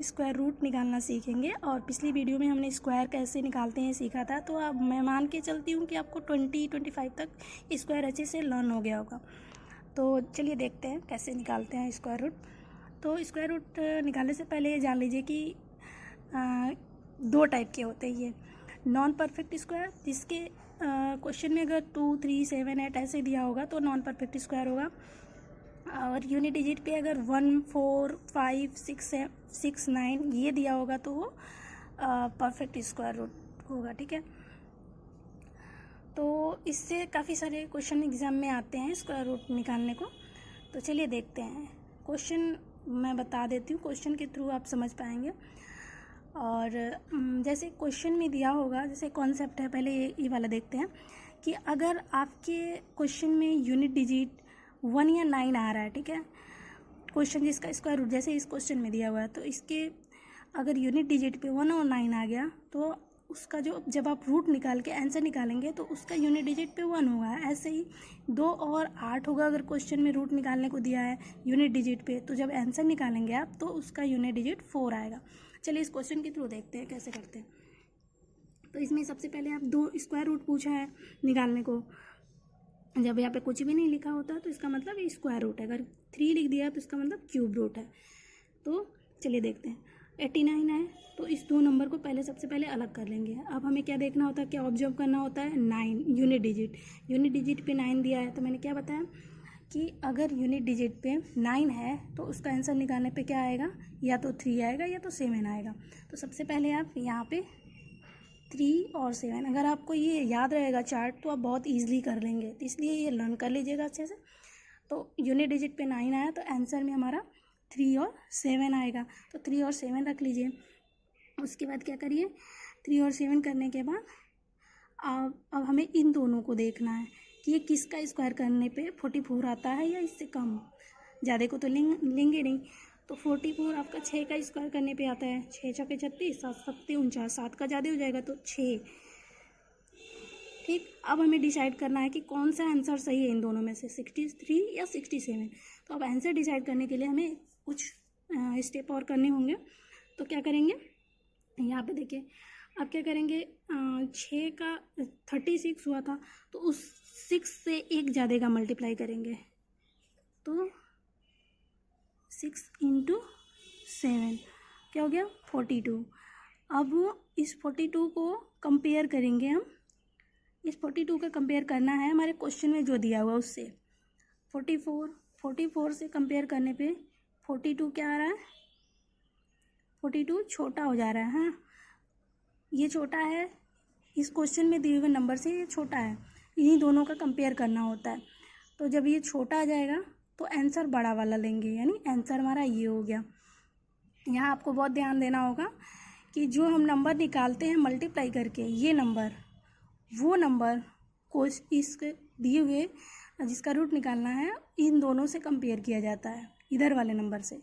Square root निकालना सीखेंगे। और पिछली वीडियो में हमने स्क्वायर कैसे निकालते हैं सीखा था। तो अब मैं मान के चलती हूँ कि आपको 20-25 तक स्क्वायर अच्छे से लर्न हो गया होगा। तो चलिए देखते हैं कैसे निकालते हैं स्क्वायर रूट। तो स्क्वायर रूट निकालने से पहले ये जान लीजिए कि दो टाइप के होते हैं ये। नॉन परफेक्ट स्क्वायर, जिसके क्वेश्चन में अगर 2, 3, 7, 8 ऐसे दिया होगा तो नॉन परफेक्ट स्क्वायर होगा। और यूनिट डिजिट पे अगर 1, 4, 5, 6, 9 ये दिया होगा तो वो परफेक्ट स्क्वायर रूट होगा। ठीक है, तो इससे काफ़ी सारे क्वेश्चन एग्जाम में आते हैं स्क्वायर रूट निकालने को। तो चलिए देखते हैं। क्वेश्चन मैं बता देती हूँ, क्वेश्चन के थ्रू आप समझ पाएंगे। और जैसे क्वेश्चन में दिया होगा, जैसे कॉन्सेप्ट है, पहले ये वाला देखते हैं कि अगर आपके क्वेश्चन में यूनिट डिजिट 1 या 9 आ रहा है, ठीक है, क्वेश्चन जिसका स्क्वायर रूट जैसे इस क्वेश्चन में दिया हुआ है, तो इसके अगर यूनिट डिजिट पे 1 और 9 आ गया तो उसका जो जब आप रूट निकाल के आंसर निकालेंगे तो उसका यूनिट डिजिट पे 1 होगा। ऐसे ही 2 और 8 होगा, अगर क्वेश्चन में रूट निकालने को दिया है यूनिट डिजिट पे, तो जब आंसर निकालेंगे आप तो उसका यूनिट डिजिट 4 आएगा। चलिए इस क्वेश्चन के थ्रू देखते हैं कैसे करते हैं। तो इसमें सबसे पहले आप 2 स्क्वायर रूट पूछा है निकालने को। जब यहाँ पे कुछ भी नहीं लिखा होता तो इसका मतलब ये स्क्वायर रूट है, अगर 3 लिख दिया तो इसका मतलब क्यूब रूट है। तो चलिए देखते हैं। 89 है तो इस 2 नंबर को पहले सबसे पहले अलग कर लेंगे। अब हमें क्या देखना होता है, क्या ऑब्जर्व करना होता है, 9 यूनिट डिजिट पे 9 दिया है। तो मैंने क्या बताया कि अगर यूनिट डिजिट पे 9 है तो उसका आंसर निकालने पे क्या आएगा, या तो 3 आएगा या तो 7 आएगा। तो सबसे पहले आप यहाँ पे 3 और 7, अगर आपको ये याद रहेगा चार्ट तो आप बहुत ईजिली कर लेंगे, तो इसलिए ये लर्न कर लीजिएगा अच्छे से। तो यूनिट डिजिट पे 9 आया तो आंसर में हमारा 3 और 7 आएगा। तो 3 और 7 रख लीजिए। उसके बाद क्या करिए, 3 और 7 करने के बाद अब हमें इन दोनों को देखना है कि ये किसका स्क्वायर करने पे 44 आता है या इससे कम। ज़्यादा को तो लेंगे नहीं। तो 44 आपका 6 का स्क्वायर करने पे आता है। 6 छक्के 36, 7 सत्ते 49, 7 का ज़्यादा हो जाएगा तो 6। ठीक, अब हमें डिसाइड करना है कि कौन सा आंसर सही है इन दोनों में से, 63 या 67। तो अब आंसर डिसाइड करने के लिए हमें कुछ स्टेप और करने होंगे। तो क्या करेंगे, यहाँ पे देखिए, अब क्या करेंगे, 6 का 36 हुआ था तो उस 6 से एक ज़्यादा का मल्टीप्लाई करेंगे। तो 6 × 7 क्या हो गया, 42। अब इस 42 को कंपेयर करेंगे हम। इस 42 का कंपेयर करना है हमारे क्वेश्चन में जो दिया हुआ उससे। 44 से कंपेयर करने पे 42 क्या आ रहा है, 42 छोटा हो जा रहा है। हाँ, ये छोटा है, इस क्वेश्चन में दिए हुए नंबर से ये छोटा है। इन्हीं दोनों का कंपेयर करना होता है। तो जब ये छोटा आ जाएगा तो आंसर बड़ा वाला लेंगे, यानी आंसर हमारा ये हो गया। यहाँ आपको बहुत ध्यान देना होगा कि जो हम नंबर निकालते हैं मल्टीप्लाई करके, ये नंबर वो नंबर को इस दिए हुए जिसका रूट निकालना है इन दोनों से कंपेयर किया जाता है, इधर वाले नंबर से।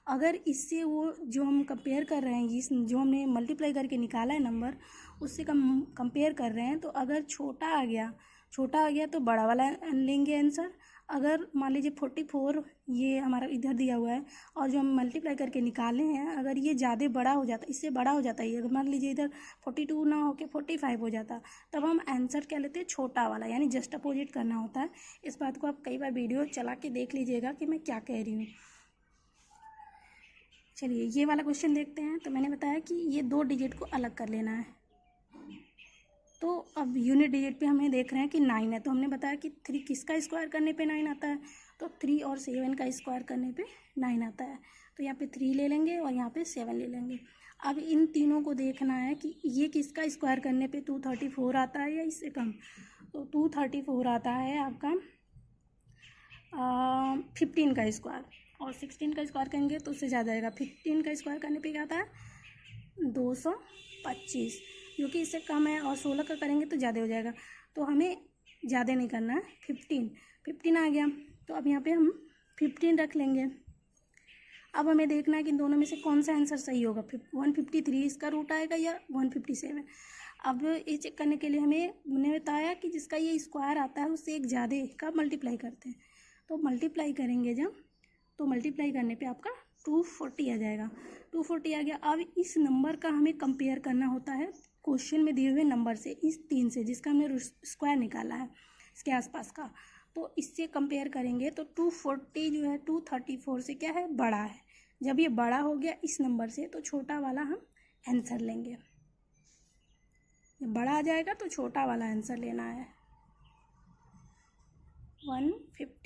अगर इससे वो जो हम कंपेयर कर रहे हैं, इस जो हमने मल्टीप्लाई करके निकाला है नंबर, उससे कंपेयर कर रहे हैं, तो अगर छोटा आ गया तो बड़ा वाला लेंगे आंसर। अगर मान लीजिए 44 ये हमारा इधर दिया हुआ है और जो हम मल्टीप्लाई करके निकाले हैं, अगर ये ज़्यादा बड़ा हो जाता, इससे बड़ा हो जाता है, अगर मान लीजिए इधर 42 ना हो के 45 हो जाता, तब हम आंसर क्या लेते हैं, छोटा वाला, यानी जस्ट अपोजिट करना होता है। इस बात को आप कई बार वीडियो चला के देख लीजिएगा कि मैं क्या कह रही हूँ। चलिए ये वाला क्वेश्चन देखते हैं। तो मैंने बताया कि ये 2 डिजिट को अलग कर लेना है। तो अब यूनिट डिजिट पे हमें देख रहे हैं कि 9 है, तो हमने बताया कि 3 किसका स्क्वायर करने पे 9 आता है, तो 3 और 7 का स्क्वायर करने पे 9 आता है। तो यहाँ पे 3 ले लेंगे और यहाँ पे 7 ले लेंगे। अब इन तीनों को देखना है कि ये किसका स्क्वायर करने पे 234 आता है या इससे कम। तो 234 आता है आपका 15 का स्क्वायर, और 16 का स्क्वायर करेंगे तो उससे ज़्यादा आएगा। 15 का स्क्वायर करने पे क्या आता है, 225, जो कि इससे कम है, और 16 का करेंगे तो ज़्यादा हो जाएगा। तो हमें ज़्यादा नहीं करना है, 15 आ गया। तो अब यहाँ पे हम 15 रख लेंगे। अब हमें देखना है कि इन दोनों में से कौन सा आंसर सही होगा, 153 इसका रूट आएगा या 157। अब ये चेक करने के लिए हमने बताया कि जिसका ये स्क्वायर आता है उससे एक ज़्यादा का मल्टीप्लाई करते हैं। तो मल्टीप्लाई करेंगे जब, तो मल्टीप्लाई करने पे आपका 240 आ जाएगा। 240 आ गया। अब इस नंबर का हमें कंपेयर करना होता है क्वेश्चन में दिए हुए नंबर से, इस 3 से जिसका हमने स्क्वायर निकाला है इसके आसपास का, तो इससे कंपेयर करेंगे तो 240 जो है 234 से क्या है, बड़ा है। जब ये बड़ा हो गया इस नंबर से तो छोटा वाला हम आंसर लेंगे। जब बड़ा आ जाएगा तो छोटा वाला आंसर लेना है। 150